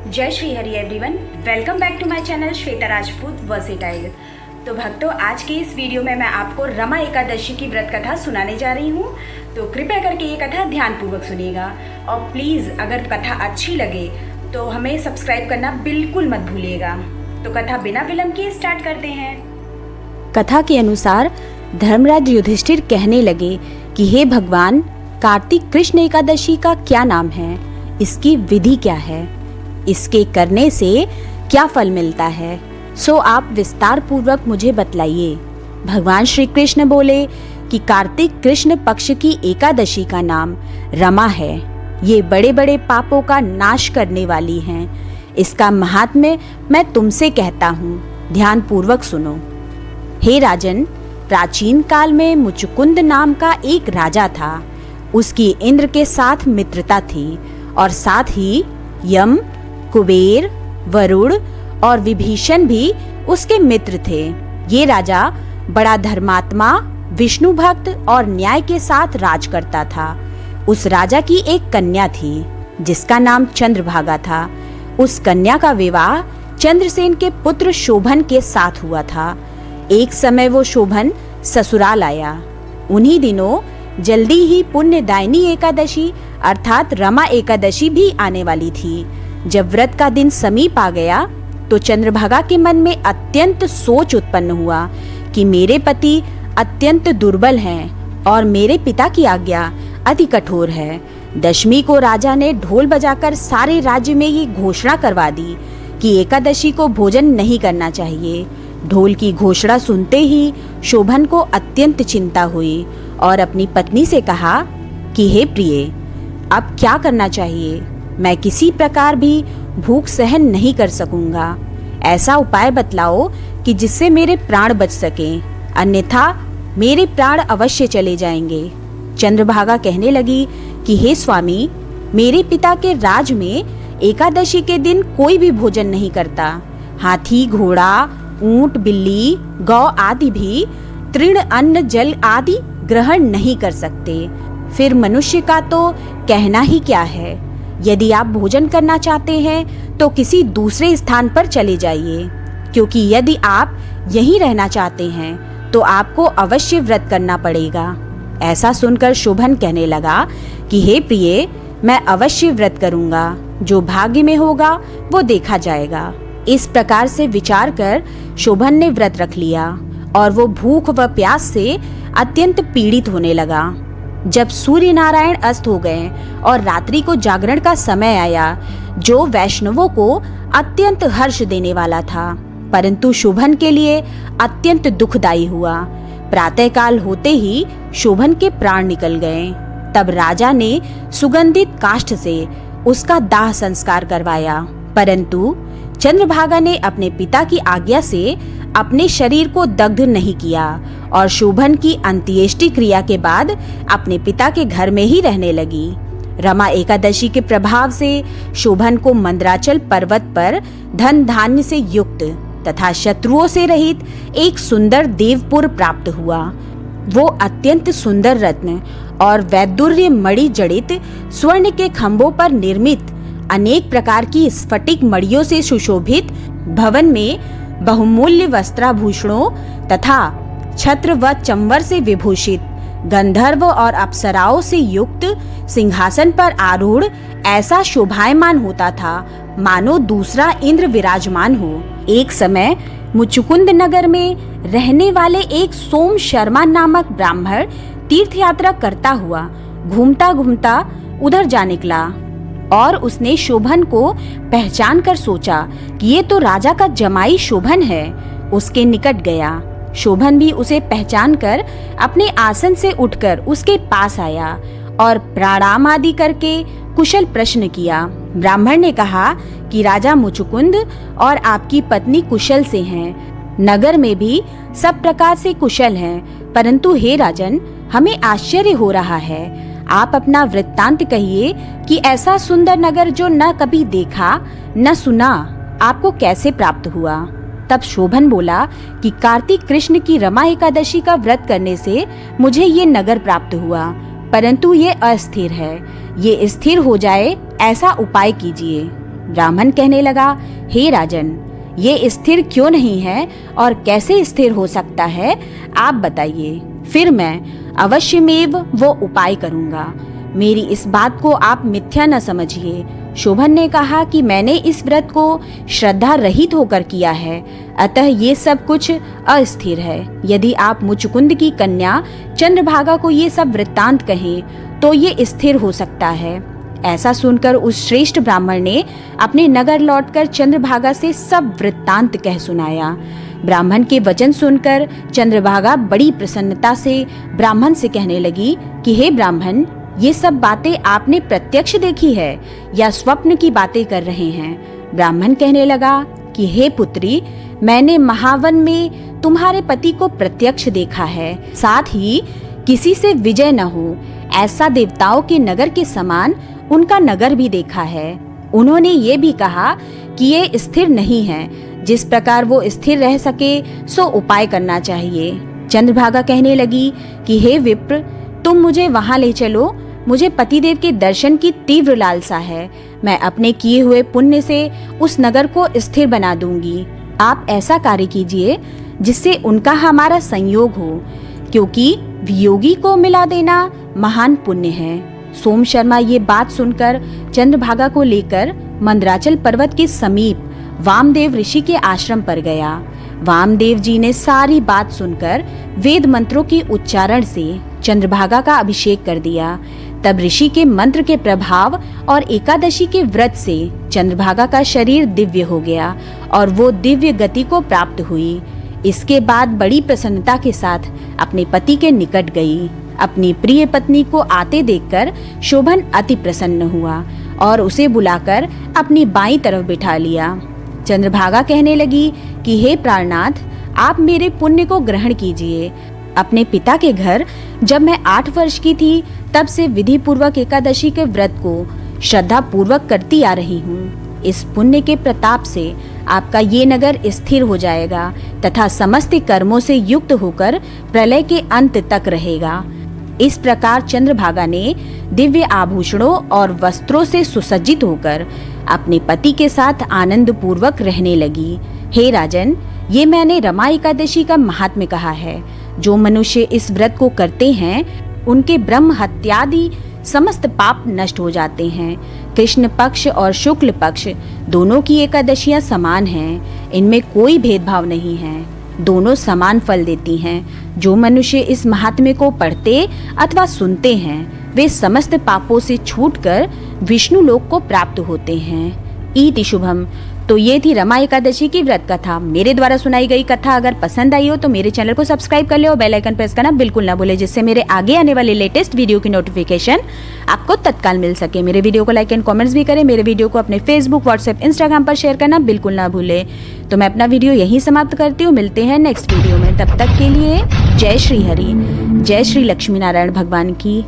जय Shri Hari everyone, welcome back to my channel Shweta Rajput versatile. तो भक्तों, आज की इस वीडियो में मैं आपको रमा एकादशी की व्रत कथा सुनाने जा रही हूँ। तो कृपया करके ये कथा ध्यानपूर्वक सुनिएगा और प्लीज़ अगर कथा अच्छी लगे तो हमें सब्सक्राइब करना बिल्कुल मत भूलिएगा। तो कथा बिना विलंब किए स्टार्ट करते हैं। कथा के अनुसार धर्मराज युधिष्ठिर कहने लगे कि हे भगवान, कार्तिक कृष्ण एकादशी का क्या नाम है, इसकी विधि क्या है, इसके करने से क्या फल मिलता है, सो आप विस्तार पूर्वक मुझे बतलाइए। भगवान श्री कृष्ण बोले कि कार्तिक कृष्ण पक्ष की एकादशी का नाम रमा है। ये बड़े बड़े पापों का नाश करने वाली हैं। इसका महात्म्य मैं तुमसे कहता हूँ, ध्यान पूर्वक सुनो। हे राजन, प्राचीन काल में मुचुकुंद नाम का एक राजा था। उसकी इंद्र के साथ मित्रता थी और साथ ही यम, कुबेर, वरुण और विभीषण भी उसके मित्र थे। ये राजा बड़ा धर्मात्मा, विष्णु भक्त और न्याय के साथ राज करता था। उस राजा की एक कन्या थी जिसका नाम चंद्रभागा था। उस कन्या का विवाह चंद्रसेन के पुत्र शोभन के साथ हुआ था। एक समय वो शोभन ससुराल आया। उन्हीं दिनों जल्दी ही पुण्यदायिनी एकादशी अर्थात रमा एकादशी भी आने वाली थी। जब व्रत का दिन समीप आ गया तो चंद्रभागा के मन में अत्यंत सोच उत्पन्न हुआ कि मेरे पति अत्यंत दुर्बल हैं और मेरे पिता की आज्ञा अति कठोर है। दशमी को राजा ने ढोल बजाकर सारे राज्य में ये घोषणा करवा दी कि एकादशी को भोजन नहीं करना चाहिए। ढोल की घोषणा सुनते ही शोभन को अत्यंत चिंता हुई और अपनी पत्नी से कहा कि हे प्रिय, अब क्या करना चाहिए? मैं किसी प्रकार भी भूख सहन नहीं कर सकूंगा। ऐसा उपाय बतलाओ कि जिससे मेरे प्राण बच सकें, अन्यथा मेरे प्राण अवश्य चले जाएंगे। चंद्रभागा कहने लगी कि हे स्वामी, मेरे पिता के राज में एकादशी के दिन कोई भी भोजन नहीं करता। हाथी, घोड़ा, ऊंट, बिल्ली, गौ आदि भी तृण, अन्न, जल आदि ग्रहण नहीं कर सकते। फिर मनुष्य का तो कहना ही क्या है। यदि आप भोजन करना चाहते हैं तो किसी दूसरे स्थान पर चले जाइए, क्योंकि यदि आप यहीं रहना चाहते हैं तो आपको अवश्य व्रत करना पड़ेगा। ऐसा सुनकर शोभन कहने लगा कि हे प्रिय, मैं अवश्य व्रत करूंगा। जो भाग्य में होगा वो देखा जाएगा। इस प्रकार से विचार कर शोभन ने व्रत रख लिया और वो भूख व प्यास से अत्यंत पीड़ित होने लगा। जब सूर्य नारायण अस्त हो गए और रात्रि को जागरण का समय आया, जो वैष्णवों को अत्यंत हर्ष देने वाला था, परंतु शोभन के लिए अत्यंत दुखदायी हुआ। प्रातःकाल होते ही शोभन के प्राण निकल गए। तब राजा ने सुगंधित काष्ठ से उसका दाह संस्कार करवाया, परंतु चंद्रभागा ने अपने पिता की आज्ञा से अपने शरीर को दग्ध नहीं किया और शोभन की अंत्येष्टि क्रिया के बाद अपने पिता के घर में ही रहने लगी। रमा एकादशी के प्रभाव से शोभन को मंदराचल पर्वत पर धन धान्य से युक्त तथा शत्रुओं से रहित एक सुंदर देवपुर प्राप्त हुआ। वो अत्यंत सुंदर रत्न और वैदुर्य मणि जड़ित स्वर्ण के खंभों पर निर्मित अनेक प्रकार की स्फटिक मणियों से सुशोभित भवन में बहुमूल्य वस्त्राभूषणों तथा छत्र व चंवर से विभूषित गंधर्व और अप्सराओं से युक्त सिंहासन पर आरूढ़ ऐसा शोभायमान होता था मानो दूसरा इंद्र विराजमान हो। एक समय मुचुकुंद नगर में रहने वाले एक सोम शर्मा नामक ब्राह्मण तीर्थ यात्रा करता हुआ घूमता घूमता उधर जा निकला और उसने शोभन को पहचान कर सोचा कि ये तो राजा का जमाई शोभन है। उसके निकट गया। शोभन भी उसे पहचान कर अपने आसन से उठकर उसके पास आया और प्रणाम आदि करके कुशल प्रश्न किया। ब्राह्मण ने कहा कि राजा मुचुकुंद और आपकी पत्नी कुशल से हैं। नगर में भी सब प्रकार से कुशल हैं, परंतु हे राजन, हमें आश्चर्य हो रहा है। आप अपना वृत्तांत कहिए कि ऐसा सुंदर नगर जो न कभी देखा न सुना, आपको कैसे प्राप्त हुआ। तब शोभन बोला कि कार्तिक कृष्ण की रमा एकादशी का व्रत करने से मुझे ये नगर प्राप्त हुआ, परंतु ये अस्थिर है। ये स्थिर हो जाए ऐसा उपाय कीजिए। ब्राह्मण कहने लगा, हे राजन, ये स्थिर क्यों नहीं है और कैसे स्थिर हो सकता है, आप बताइए, फिर मैं अवश्यमेव वो उपाय करूंगा। मेरी इस बात को आप मिथ्या न समझिए। शोभन ने कहा कि मैंने इस व्रत को श्रद्धा रहित होकर किया है, अतः ये सब कुछ अस्थिर है। यदि आप मुचुकुंद की कन्या चंद्रभागा को ये सब वृत्तांत कहें तो ये स्थिर हो सकता है। ऐसा सुनकर उस श्रेष्ठ ब्राह्मण ने अपने नगर लौटकर चंद्रभागा से सब वृत्तांत कह सुनाया। ब्राह्मण के वचन सुनकर चंद्रभागा बड़ी प्रसन्नता से ब्राह्मण से कहने लगी कि हे ब्राह्मण, ये सब बातें आपने प्रत्यक्ष देखी है या स्वप्न की बातें कर रहे हैं? ब्राह्मण कहने लगा कि हे पुत्री, मैंने महावन में तुम्हारे पति को प्रत्यक्ष देखा है, साथ ही किसी से विजय न हो ऐसा देवताओं के नगर के समान उनका नगर भी देखा है। उन्होंने ये भी कहा कि ये स्थिर नहीं है, जिस प्रकार वो स्थिर रह सके सो उपाय करना चाहिए। चंद्रभागा कहने लगी कि हे विप्र, तुम मुझे वहां ले चलो, मुझे पतिदेव के दर्शन की तीव्र लालसा है। मैं अपने किए हुए पुण्य से उस नगर को स्थिर बना दूंगी। आप ऐसा कार्य कीजिए जिससे उनका हमारा संयोग हो, क्योंकि वियोगी को मिला देना महान पुण्य है। सोम शर्मा ये बात सुनकर चंद्रभागा को लेकर मंदराचल पर्वत के समीप वामदेव ऋषि के आश्रम पर गया। वामदेव जी ने सारी बात सुनकर वेद मंत्रों के उच्चारण से चंद्रभागा का अभिषेक कर दिया। तब ऋषि के मंत्र के प्रभाव और एकादशी के व्रत से चंद्रभागा का शरीर दिव्य हो गया और वो दिव्य गति को प्राप्त हुई। इसके बाद बड़ी प्रसन्नता के साथ अपने पति के निकट गई। अपनी प्रिय पत्नी को आते देखकर शोभन अति प्रसन्न हुआ और उसे बुलाकर अपनी बाईं तरफ बिठा लिया। चंद्रभागा कहने लगी कि हे प्राणनाथ, आप मेरे पुण्य को ग्रहण कीजिए। अपने पिता के घर जब मैं 8 वर्ष की थी, तब से विधि पूर्वक एकादशी के व्रत को श्रद्धा पूर्वक करती आ रही हूँ। इस पुण्य के प्रताप से आपका ये नगर स्थिर हो जाएगा तथा समस्त कर्मों से युक्त होकर प्रलय के अंत तक रहेगा। इस प्रकार चंद्रभागा ने दिव्य आभूषणों और वस्त्रों से सुसज्जित होकर अपने पति के साथ आनंद पूर्वक रहने लगी। हे राजन, ये मैंने रमा एकादशी का महात्म्य कहा है। जो मनुष्य इस व्रत को करते हैं उनके ब्रह्म हत्यादि समस्त पाप नष्ट हो जाते हैं। कृष्ण पक्ष और शुक्ल पक्ष दोनों की एकादशियां समान हैं, इनमें कोई भेदभाव नहीं है, दोनों समान फल देती हैं। जो मनुष्य इस महात्म्य को पढ़ते अथवा सुनते हैं वे समस्त पापों से छूटकर विष्णु लोक को प्राप्त होते हैं। इति शुभम। तो ये थी रमा एकादशी की व्रत कथा। मेरे द्वारा सुनाई गई कथा अगर पसंद आई हो तो मेरे चैनल को सब्सक्राइब कर ले और बेल आइकन प्रेस करना बिल्कुल ना भूले, जिससे मेरे आगे आने वाले लेटेस्ट वीडियो की नोटिफिकेशन आपको तत्काल मिल सके। मेरे वीडियो को लाइक एंड कमेंट्स भी करें। मेरे वीडियो को अपने फेसबुक, व्हाट्सएप, इंस्टाग्राम पर शेयर करना बिल्कुल ना भूले। तो मैं अपना वीडियो यहीं समाप्त करती हूँ। मिलते हैं नेक्स्ट वीडियो में। तब तक के लिए जय श्री हरि, जय श्री लक्ष्मी नारायण भगवान की